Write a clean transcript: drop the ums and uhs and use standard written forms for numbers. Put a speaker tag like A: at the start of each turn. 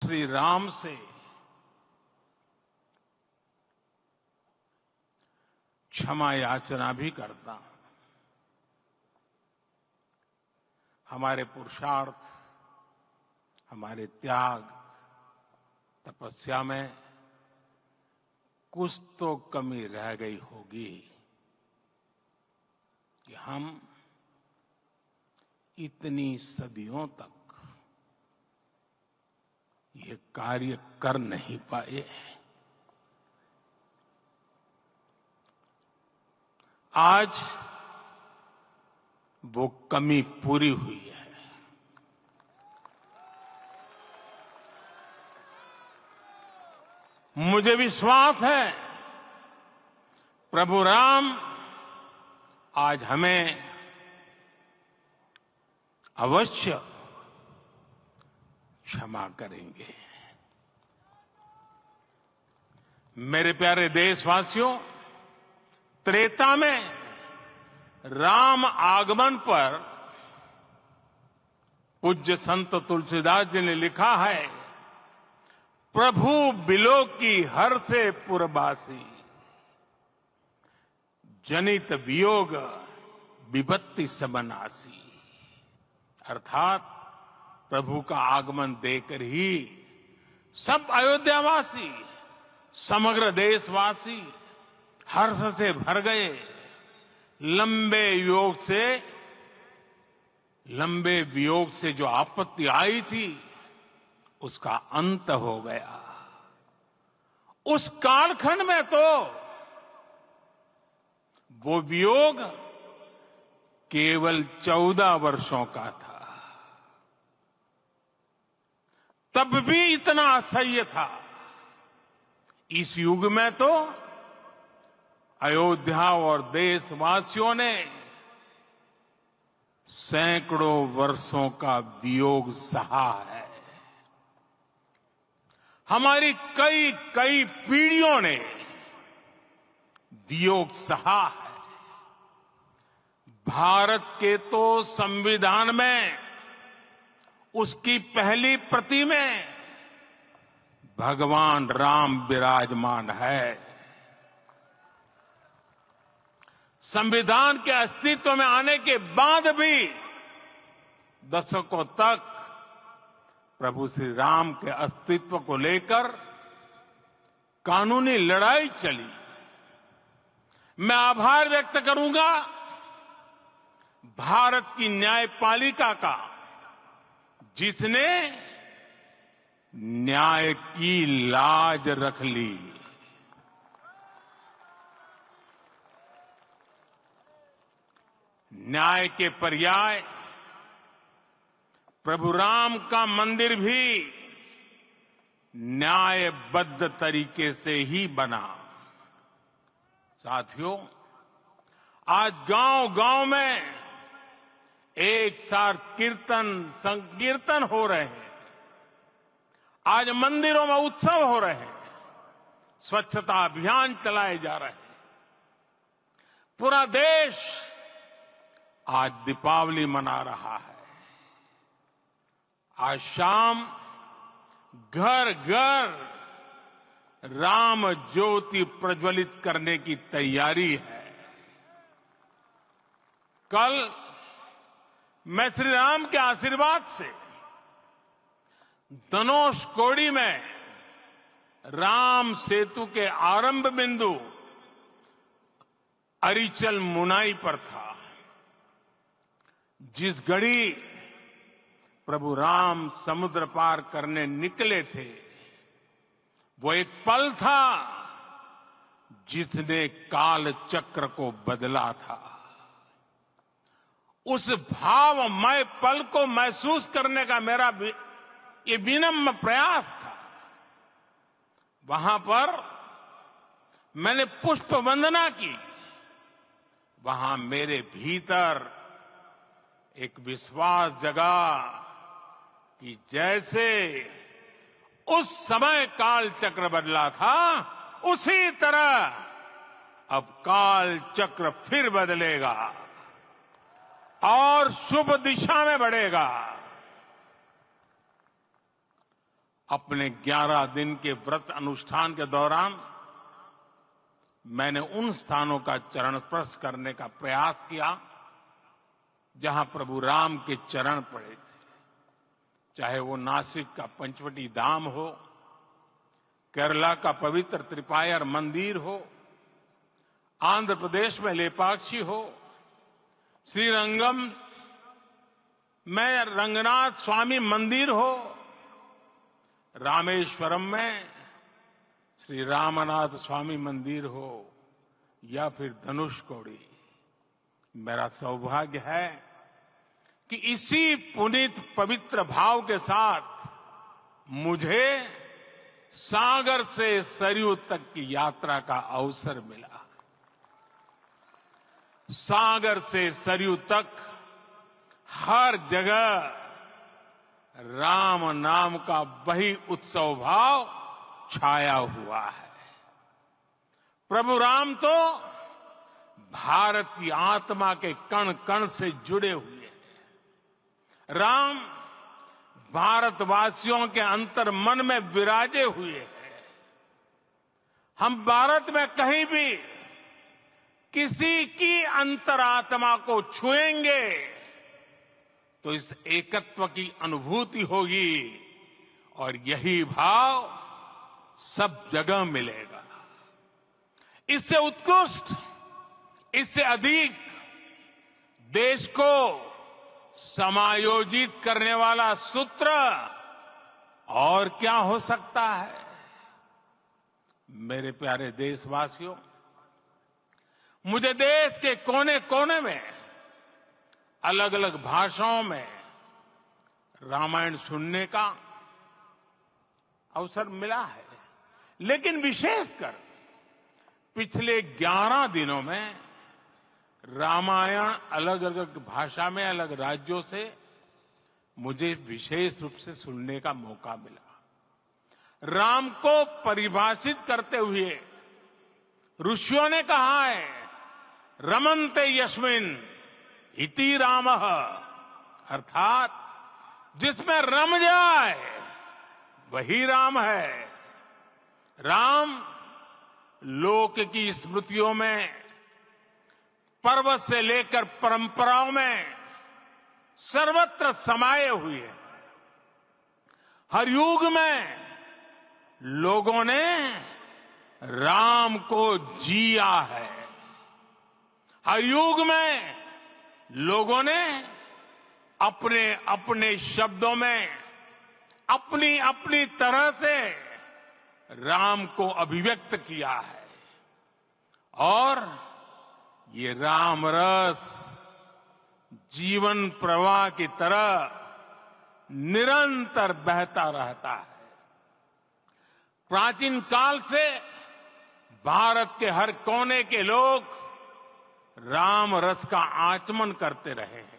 A: श्री राम से क्षमा याचना भी करता हूं। हमारे पुरुषार्थ, हमारे त्याग, तपस्या में कुछ तो कमी रह गई होगी कि हम इतनी सदियों तक ये कार्य कर नहीं पाए। आज वो कमी पूरी हुई है। मुझे विश्वास है प्रभु राम आज हमें अवश्य क्षमा करेंगे। मेरे प्यारे देशवासियों, त्रेता में राम आगमन पर पूज्य संत तुलसीदास जी ने लिखा है, प्रभु बिलो की हर से पुरबासी, जनित वियोग विपत्ति सबनासी। अर्थात प्रभु का आगमन देकर ही सब अयोध्यावासी, समग्र देशवासी हर्ष से भर गए। लंबे वियोग से जो आपत्ति आई थी उसका अंत हो गया। उस कालखंड में तो वो वियोग केवल 14 वर्षों का था, तब भी इतना असह्य था। इस युग में तो अयोध्या और देशवासियों ने सैकड़ों वर्षों का वियोग सहा है। हमारी कई कई पीढ़ियों ने वियोग सहा है। भारत के तो संविधान में उसकी पहली प्रति में भगवान राम विराजमान है। संविधान के अस्तित्व में आने के बाद भी दशकों तक प्रभु श्री राम के अस्तित्व को लेकर कानूनी लड़ाई चली। मैं आभार व्यक्त करूंगा भारत की न्यायपालिका का, जिसने न्याय की लाज रख ली। न्याय के पर्याय प्रभु राम का मंदिर भी न्यायबद्ध तरीके से ही बना। साथियों, आज गांव-गांव में एक साथ कीर्तन संकीर्तन हो रहे हैं। आज मंदिरों में उत्सव हो रहे हैं, स्वच्छता अभियान चलाए जा रहे हैं। पूरा देश आज दीपावली मना रहा है। आज शाम घर घर राम ज्योति प्रज्वलित करने की तैयारी है। कल मैं श्री राम के आशीर्वाद से धनुषकोडी में राम सेतु के आरंभ बिंदु अरिचल मुनाई पर था। जिस घड़ी प्रभु राम समुद्र पार करने निकले थे, वो एक पल था जिसने काल चक्र को बदला था। उस भावमय पल को महसूस करने का मेरा ये विनम्र प्रयास था। वहां पर मैंने पुष्प वंदना की। वहां मेरे भीतर एक विश्वास जगा कि जैसे उस समय काल चक्र बदला था, उसी तरह अब काल चक्र फिर बदलेगा और शुभ दिशा में बढ़ेगा। अपने 11 दिन के व्रत अनुष्ठान के दौरान मैंने उन स्थानों का चरण स्पर्श करने का प्रयास किया जहां प्रभु राम के चरण पड़े थे, चाहे वो नासिक का पंचवटी धाम हो, केरला का पवित्र त्रिपायर मंदिर हो, आंध्र प्रदेश में लेपाक्षी हो, श्रीरंगम में रंगनाथ स्वामी मंदिर हो, रामेश्वरम में श्री रामनाथ स्वामी मंदिर हो या फिर धनुषकोडी। मेरा सौभाग्य है कि इसी पुनीत पवित्र भाव के साथ मुझे सागर से सरयू तक की यात्रा का अवसर मिला। सागर से सरयू तक हर जगह राम नाम का वही उत्सव भाव छाया हुआ है। प्रभु राम तो भारत की आत्मा के कण कण से जुड़े हुए हैं। राम भारतवासियों के अंतर मन में विराजे हुए हैं। हम भारत में कहीं भी किसी की अंतरात्मा को छुएंगे तो इस एकत्व की अनुभूति होगी और यही भाव सब जगह मिलेगा। इससे उत्कृष्ट, इससे अधिक देश को समायोजित करने वाला सूत्र और क्या हो सकता है। मेरे प्यारे देशवासियों, मुझे देश के कोने कोने में अलग अलग भाषाओं में रामायण सुनने का अवसर मिला है, लेकिन विशेषकर पिछले 11 दिनों में रामायण अलग अलग भाषा में अलग राज्यों से मुझे विशेष रूप से सुनने का मौका मिला। राम को परिभाषित करते हुए ऋषियों ने कहा है, रमन्ते यस्मिन् इति रामः, अर्थात जिसमें रम जाए वही राम है। राम लोक की स्मृतियों में, पर्वत से लेकर परंपराओं में सर्वत्र समाये हुए हैं। हर युग में लोगों ने राम को जिया है। हर युग में लोगों ने अपने अपने शब्दों में अपनी अपनी तरह से राम को अभिव्यक्त किया है और ये राम रस जीवन प्रवाह की तरह निरंतर बहता रहता है। प्राचीन काल से भारत के हर कोने के लोग राम रस का आचमन करते रहे हैं।